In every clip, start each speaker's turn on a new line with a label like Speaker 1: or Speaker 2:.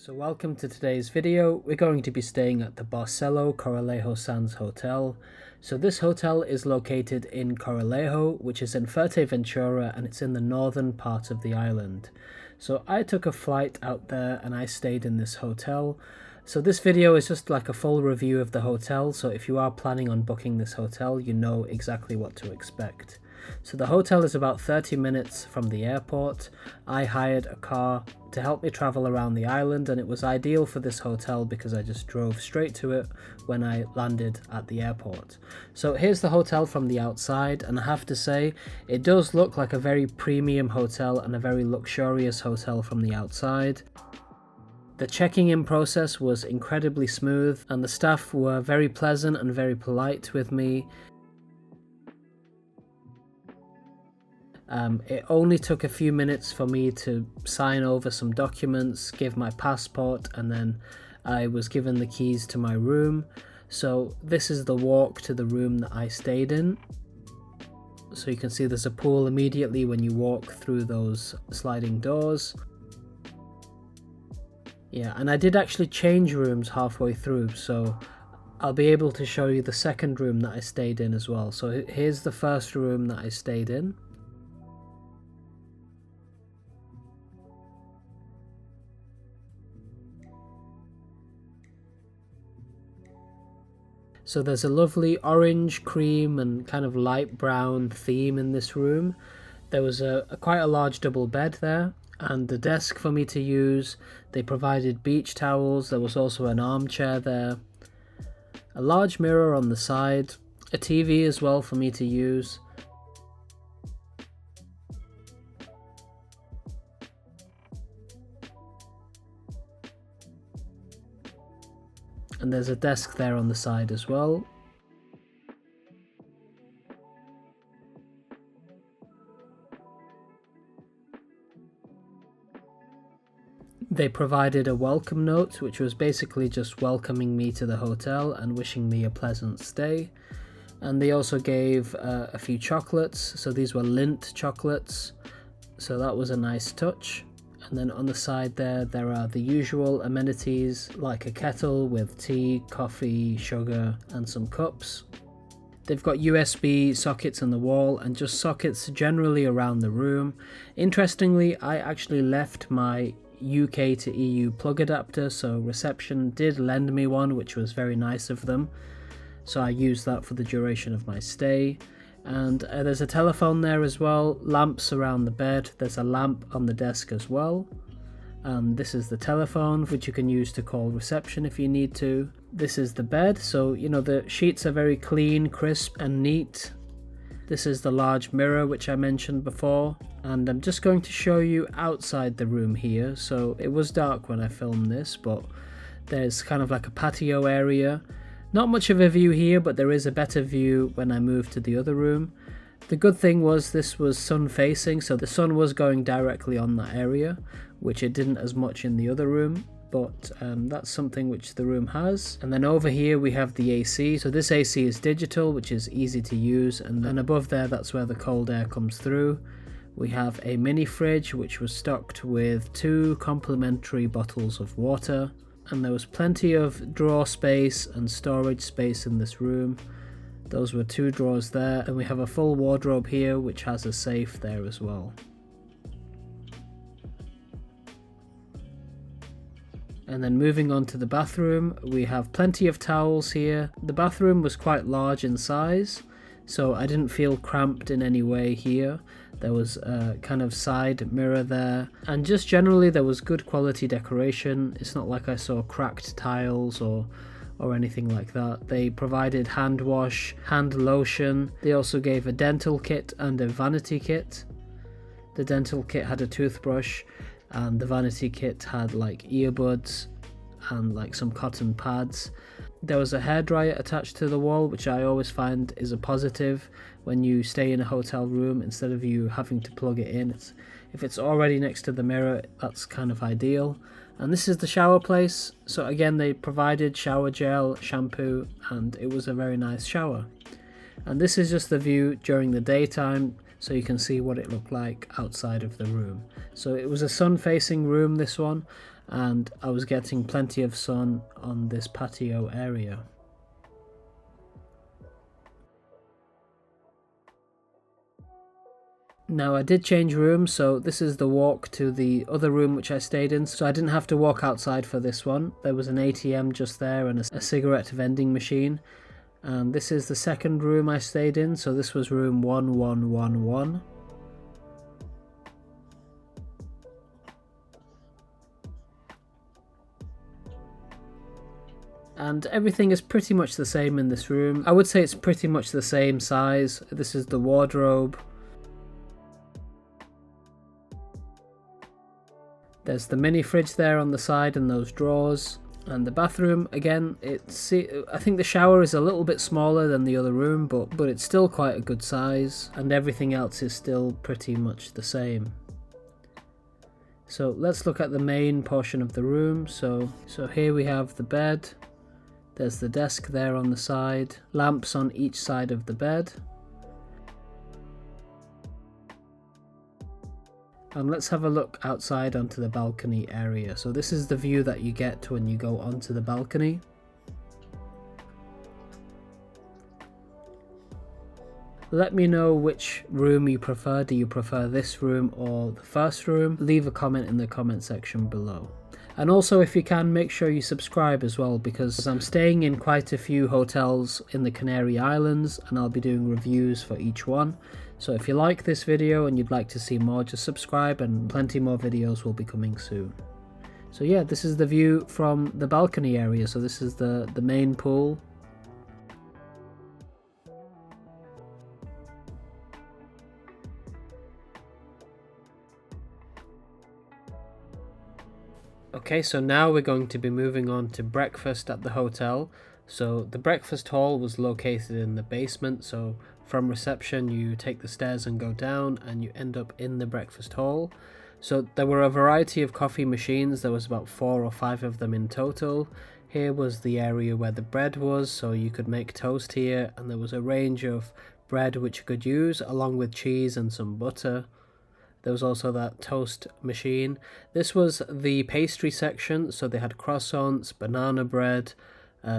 Speaker 1: So welcome to today's video. We're going to be staying at the Barcelo Corralejo Sands Hotel. So this hotel is located in Corralejo, which is in Fuerteventura, and it's in the northern part of the island. So I took a flight out there and I stayed in this hotel. So this video is just like a full review of the hotel, so if you are planning on booking this hotel, you know exactly what to expect. So the hotel is about 30 minutes from the airport. I hired a car to help me travel around the island, and it was ideal for this hotel because I just drove straight to it when I landed at the airport. So here's the hotel from the outside, and I have to say it does look like a very premium hotel and a very luxurious hotel from the outside. The checking in process was incredibly smooth and the staff were very pleasant and very polite with me. It only took a few minutes for me to sign over some documents, give my passport, and then I was given the keys to my room. So this is the walk to the room that I stayed in. So you can see there's a pool immediately when you walk through those sliding doors. Yeah, and I did actually change rooms halfway through, so I'll be able to show you the second room that I stayed in as well. So here's the first room that I stayed in. So there's a lovely orange, cream and kind of light brown theme in this room. There was quite a large double bed there and the desk for me to use. They provided beach towels. There was also an armchair there, a large mirror on the side, a TV as well for me to use. And there's a desk there on the side as well. They provided a welcome note, which was basically just welcoming me to the hotel and wishing me a pleasant stay. And they also gave a few chocolates. So these were Lindt chocolates. So that was a nice touch. And then on the side there are the usual amenities like a kettle with tea, coffee, sugar and some cups. They've got USB sockets on the wall and just sockets generally around the room. Interestingly, I actually left my UK to EU plug adapter, so reception did lend me one, which was very nice of them. So I used that for the duration of my stay. And there's a telephone there as well, lamps around the bed, there's a lamp on the desk as well. And this is the telephone, which you can use to call reception if you need to. This is the bed, so you know the sheets are very clean, crisp and neat. This is the large mirror which I mentioned before, and I'm just going to show you outside the room here. So it was dark when I filmed this, but there's kind of like a patio area. Not much of a view here, but there is a better view when I moved to the other room. The good thing was this was sun facing, so the sun was going directly on that area, which it didn't as much in the other room, but that's something which the room has. And then over here we have the AC. So this AC is digital, which is easy to use, and then above there that's where the cold air comes through. We have a mini fridge which was stocked with 2 complimentary bottles of water. And there was plenty of drawer space and storage space in this room. Those were 2 drawers there, and we have a full wardrobe here which has a safe there as well. And then moving on to the bathroom, we have plenty of towels here. The bathroom was quite large in size, so I didn't feel cramped in any way here. There was a kind of side mirror there, and just generally there was good quality decoration. It's not like I saw cracked tiles or anything like that. They provided hand wash, hand lotion. They also gave a dental kit and a vanity kit. The dental kit had a toothbrush and the vanity kit had like earbuds and like some cotton pads. There was a hairdryer attached to the wall, which I always find is a positive when you stay in a hotel room instead of you having to plug it in. If it's already next to the mirror, that's kind of ideal. And this is the shower place. So again, they provided shower gel, shampoo, and it was a very nice shower. And this is just the view during the daytime, so you can see what it looked like outside of the room. So it was a sun-facing room, this one, and I was getting plenty of sun on this patio area. Now I did change rooms, so this is the walk to the other room which I stayed in, so I didn't have to walk outside for this one. There was an ATM just there and a cigarette vending machine. And this is the second room I stayed in, so this was room 1111. And everything is pretty much the same in this room. I would say it's pretty much the same size. This is the wardrobe. There's the mini fridge there on the side and those drawers. And the bathroom, again, I think the shower is a little bit smaller than the other room, but it's still quite a good size. And everything else is still pretty much the same. So let's look at the main portion of the room. So here we have the bed. There's the desk there on the side. Lamps on each side of the bed. And let's have a look outside onto the balcony area. So this is the view that you get when you go onto the balcony. Let me know which room you prefer. Do you prefer this room or the first room? Leave a comment in the comment section below. And also, if you can, make sure you subscribe as well, because I'm staying in quite a few hotels in the Canary Islands and I'll be doing reviews for each one. So if you like this video and you'd like to see more, just subscribe and plenty more videos will be coming soon. So yeah, this is the view from the balcony area. So this is the main pool. Okay, so now we're going to be moving on to breakfast at the hotel. So the breakfast hall was located in the basement, so from reception you take the stairs and go down and you end up in the breakfast hall. So there were a variety of coffee machines. There was about 4 or 5 of them in total. Here was the area where the bread was, so you could make toast here, and there was a range of bread which you could use along with cheese and some butter. There was also that toast machine. This was the pastry section, so they had croissants, banana bread,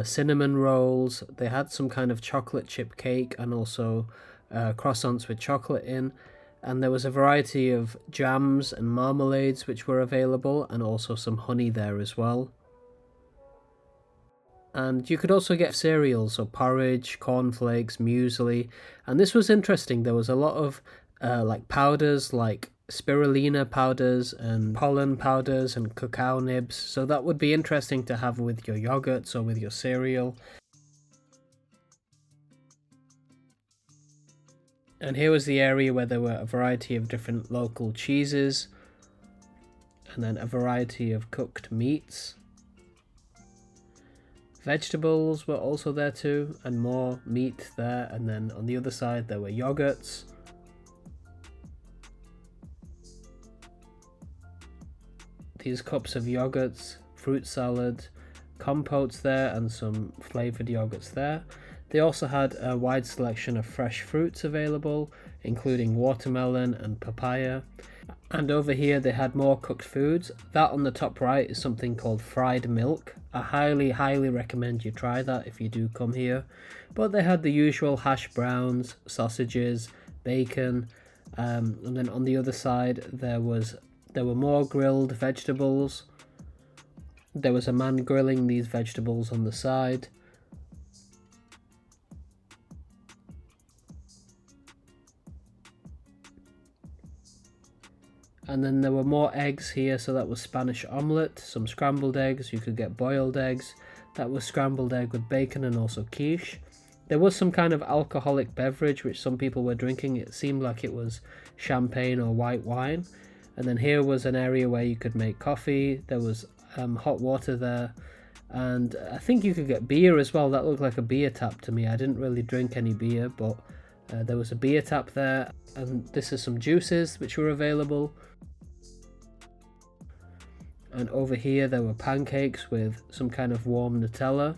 Speaker 1: cinnamon rolls. They had some kind of chocolate chip cake and also croissants with chocolate in. And there was a variety of jams and marmalades which were available, and also some honey there as well. And you could also get cereals, so porridge, cornflakes, muesli. And this was interesting. There was a lot of like powders, like spirulina powders and pollen powders and cacao nibs, so that would be interesting to have with your yogurts or with your cereal. And here was the area where there were a variety of different local cheeses, and then a variety of cooked meats. Vegetables were also there too, and more meat there, and then on the other side there were yogurts. These cups of yogurts, fruit salad, compotes there, and some flavoured yogurts there. They also had a wide selection of fresh fruits available, including watermelon and papaya. And over here they had more cooked foods. That on the top right is something called fried milk. I highly recommend you try that if you do come here. But they had the usual hash browns, sausages, bacon, and then on the other side there were more grilled vegetables. There was a man grilling these vegetables on the side. And then there were more eggs here, so that was Spanish omelette, some scrambled eggs. You could get boiled eggs. That was scrambled egg with bacon and also quiche. There was some kind of alcoholic beverage which some people were drinking. It seemed like it was champagne or white wine. And then here was an area where you could make coffee. There was hot water there. And I think you could get beer as well. That looked like a beer tap to me. I didn't really drink any beer, but there was a beer tap there. And this is some juices which were available. And over here there were pancakes with some kind of warm Nutella.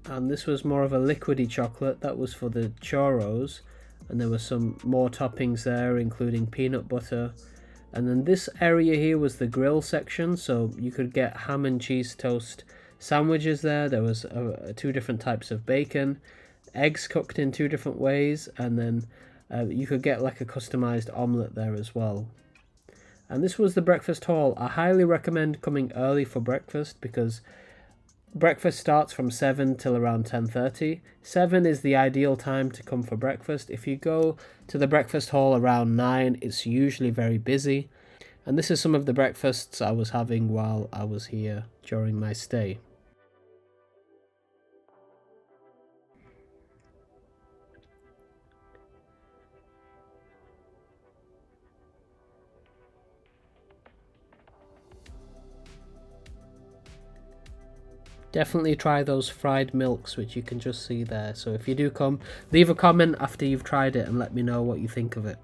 Speaker 1: And this was more of a liquidy chocolate. That was for the churros. and there were some more toppings there, including peanut butter. And then this area here was the grill section, so you could get ham and cheese toast sandwiches there. There was 2 different types of bacon, eggs cooked in 2 different ways, and then you could get like a customized omelette there as well. And this was the breakfast hall. I highly recommend coming early for breakfast because breakfast starts from 7 till around 10:30. 7 is the ideal time to come for breakfast. If you go to the breakfast hall around 9, it's usually very busy. And this is some of the breakfasts I was having while I was here during my stay. Definitely try those fried milks, which you can just see there. So if you do come, leave a comment after you've tried it and let me know what you think of it.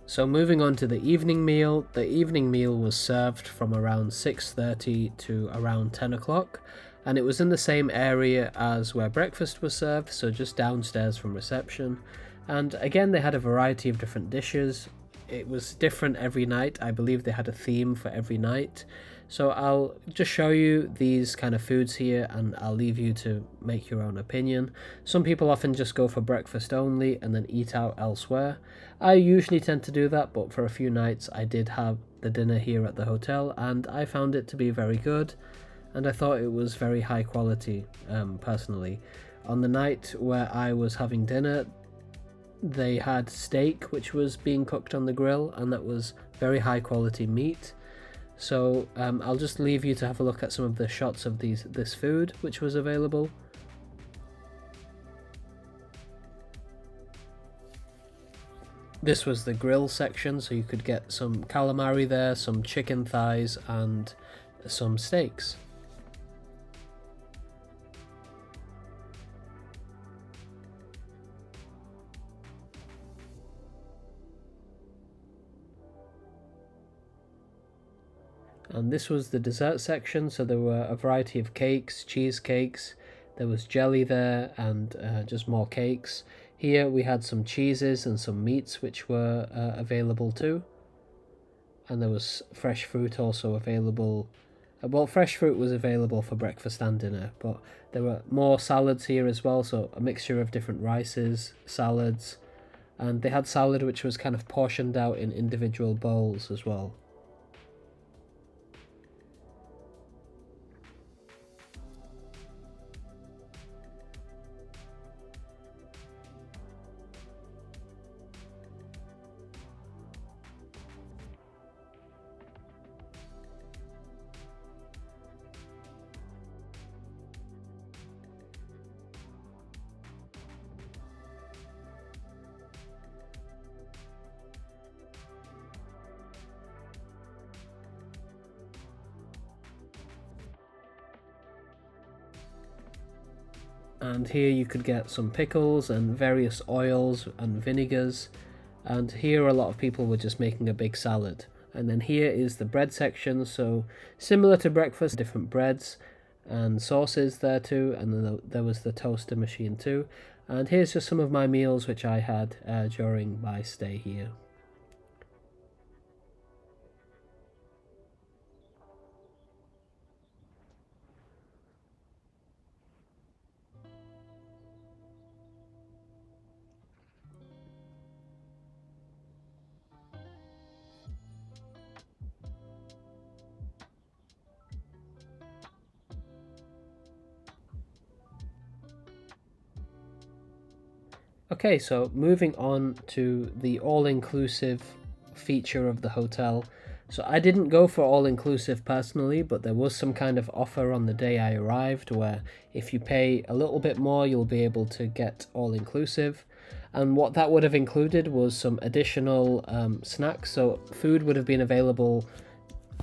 Speaker 1: So moving on to the evening meal was served from around 6:30 to around 10 o'clock, and it was in the same area as where breakfast was served, so just downstairs from reception. And again, they had a variety of different dishes. It was different every night. I believe they had a theme for every night. So I'll just show you these kind of foods here, and I'll leave you to make your own opinion. Some people often just go for breakfast only and then eat out elsewhere. I usually tend to do that, but for a few nights I did have the dinner here at the hotel, and I found it to be very good, and I thought it was very high quality, personally. On the night where I was having dinner, they had steak which was being cooked on the grill, and that was very high quality meat. So I'll just leave you to have a look at some of the shots of this food which was available. This was the grill section, so you could get some calamari there, some chicken thighs, and some steaks. And this was the dessert section, so there were a variety of cakes, cheesecakes, there was jelly there, and just more cakes. Here we had some cheeses and some meats which were available too. And there was fresh fruit also available. Well, fresh fruit was available for breakfast and dinner, but there were more salads here as well, so a mixture of different rices, salads, and they had salad which was kind of portioned out in individual bowls as well. And here you could get some pickles and various oils and vinegars, and here a lot of people were just making a big salad. And then here is the bread section, so similar to breakfast, different breads and sauces there too, and then there was the toaster machine too. And here's just some of my meals which I had during my stay here. Okay, so moving on to the all-inclusive feature of the hotel. So I didn't go for all-inclusive personally, but there was some kind of offer on the day I arrived where if you pay a little bit more, you'll be able to get all-inclusive. And what that would have included was some additional snacks. So food would have been available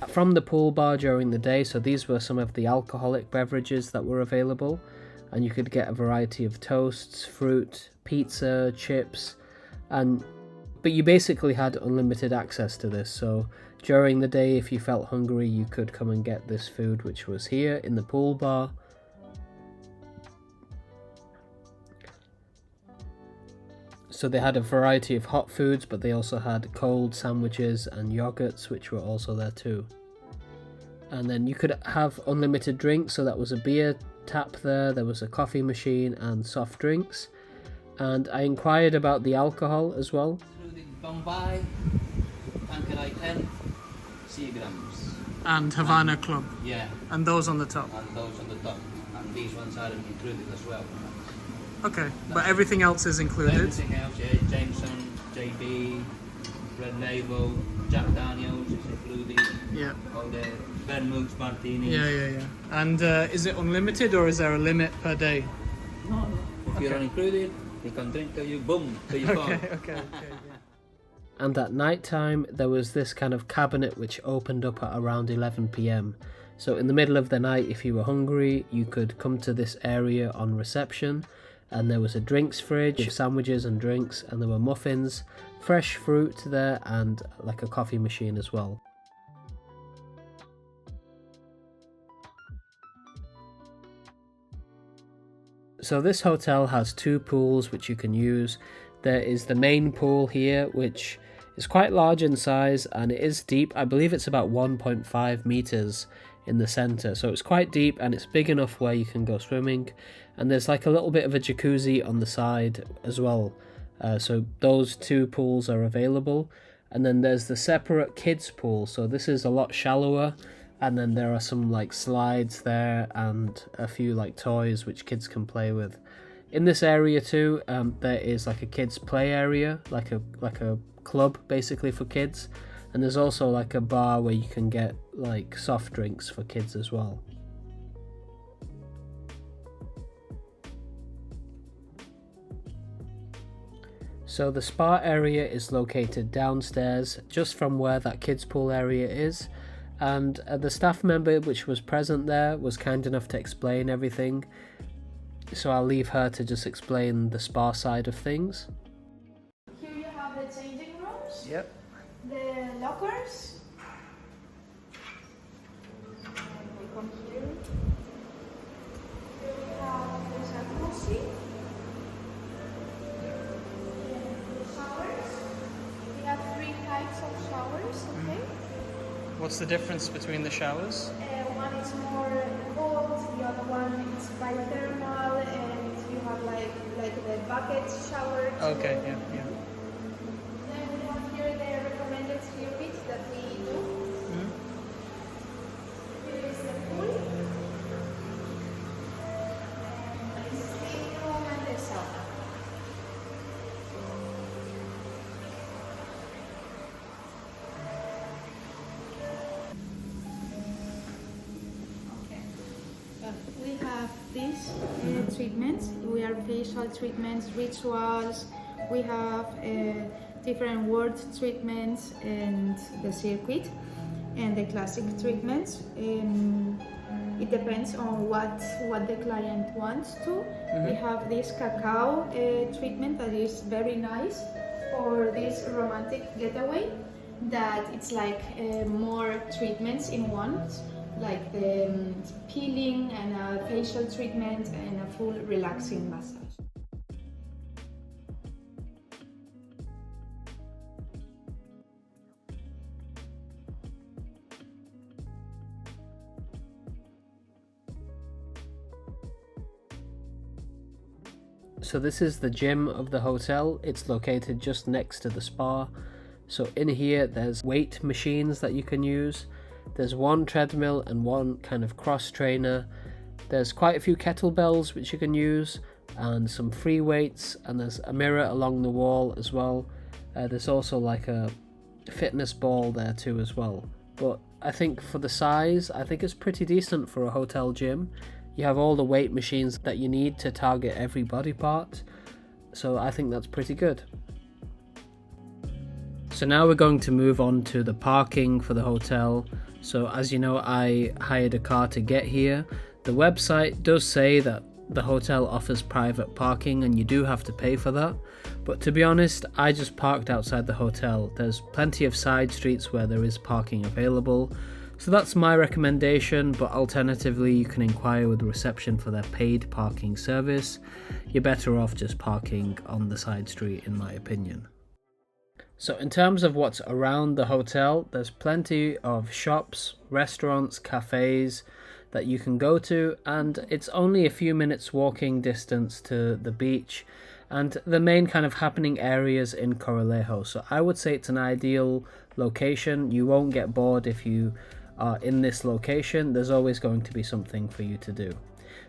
Speaker 1: from the pool bar during the day. So these were some of the alcoholic beverages that were available. And you could get a variety of toasts, fruit, pizza, chips, and But you basically had unlimited access to this, so during the day if you felt hungry you could come and get this food, which was here in the pool bar. So they had a variety of hot foods, but they also had cold sandwiches and yogurts, which were also there too. And then you could have unlimited drinks, so that was a beer tap there was a coffee machine and soft drinks. And I inquired about the alcohol as well.
Speaker 2: Bombay, Tanqueray 10, Seagrams.
Speaker 3: And Havana Club.
Speaker 2: Yeah.
Speaker 3: And those on the top.
Speaker 2: And those on the top. And these ones aren't included as well.
Speaker 3: Okay, but everything else is included.
Speaker 2: Everything else, yeah. Jameson, JB, Red Label, Jack Daniels is included.
Speaker 3: Yeah.
Speaker 2: All the Vermouths, Martinis.
Speaker 3: Yeah. And is it unlimited or is there a limit per day?
Speaker 2: No. If you're not included, you can drink till you boom, till you fall.
Speaker 3: Okay. Yeah.
Speaker 1: And at night time there was this kind of cabinet which opened up at around 11 p.m. So in the middle of the night, if you were hungry, you could come to this area on reception, and there was a drinks fridge with sandwiches and drinks, and there were muffins, fresh fruit there, and like a coffee machine as well. So this hotel has two pools which you can use. There is the main pool here, which is quite large in size and it is deep. I believe it's about 1.5 meters in the center, so it's quite deep and it's big enough where you can go swimming. And there's like a little bit of a jacuzzi on the side as well. So those two pools are available. And then there's the separate kids pool, so this is a lot shallower. And then there are some like slides there and a few like toys which kids can play with. In this area too, there is like a kids play area, like a club basically for kids. And there's also like a bar where you can get like soft drinks for kids as well. So the spa area is located downstairs, just from where that kids pool area is. And the staff member which was present there was kind enough to explain everything. So I'll leave her to just explain the spa side of things.
Speaker 4: Here you have the changing rooms.
Speaker 3: Yep.
Speaker 4: The lockers. And we come here. Here we have the jacuzzi. The showers. We have 3 types of showers, okay?
Speaker 3: What's the difference between the showers?
Speaker 4: One is more cold, the other one is biothermal, and you have like the bucket shower.
Speaker 3: Okay, yeah.
Speaker 4: Then we have here the recommended circuit that we do. Here is the pool, and the steam room and the sauna. We have these treatments. We are facial treatments, rituals. We have different word treatments and the circuit and the classic treatments. It depends on what the client wants to. We have this cacao treatment that is very nice for this romantic getaway. That it's like more treatments in one. Like the peeling and a facial treatment and a full relaxing massage.
Speaker 1: So this is the gym of the hotel. It's located just next to the spa. So in here there's weight machines that you can use. There's one treadmill and one kind of cross trainer. There's quite a few kettlebells which you can use and some free weights, and there's a mirror along the wall as well. There's also like a fitness ball there too as well. But I think for the size, I think it's pretty decent for a hotel gym. You have all the weight machines that you need to target every body part. So I think that's pretty good. So now we're going to move on to the parking for the hotel. So as you know, I hired a car to get here. The website does say that the hotel offers private parking and you do have to pay for that, but to be honest, I just parked outside the hotel. There's plenty of side streets where there is parking available, so that's my recommendation, but alternatively you can inquire with reception for their paid parking service. You're better off just parking on the side street in my opinion. So in terms of what's around the hotel, there's plenty of shops, restaurants, cafes that you can go to, and it's only a few minutes walking distance to the beach and the main kind of happening areas in Corralejo. So I would say it's an ideal location. You won't get bored if you are in this location. There's always going to be something for you to do.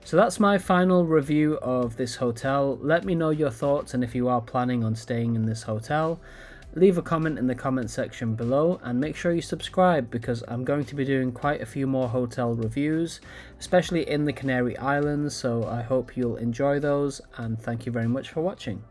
Speaker 1: So that's my final review of this hotel. Let me know your thoughts, and if you are planning on staying in this hotel, leave a comment in the comment section below, and make sure you subscribe because I'm going to be doing quite a few more hotel reviews, especially in the Canary Islands, so I hope you'll enjoy those, and thank you very much for watching.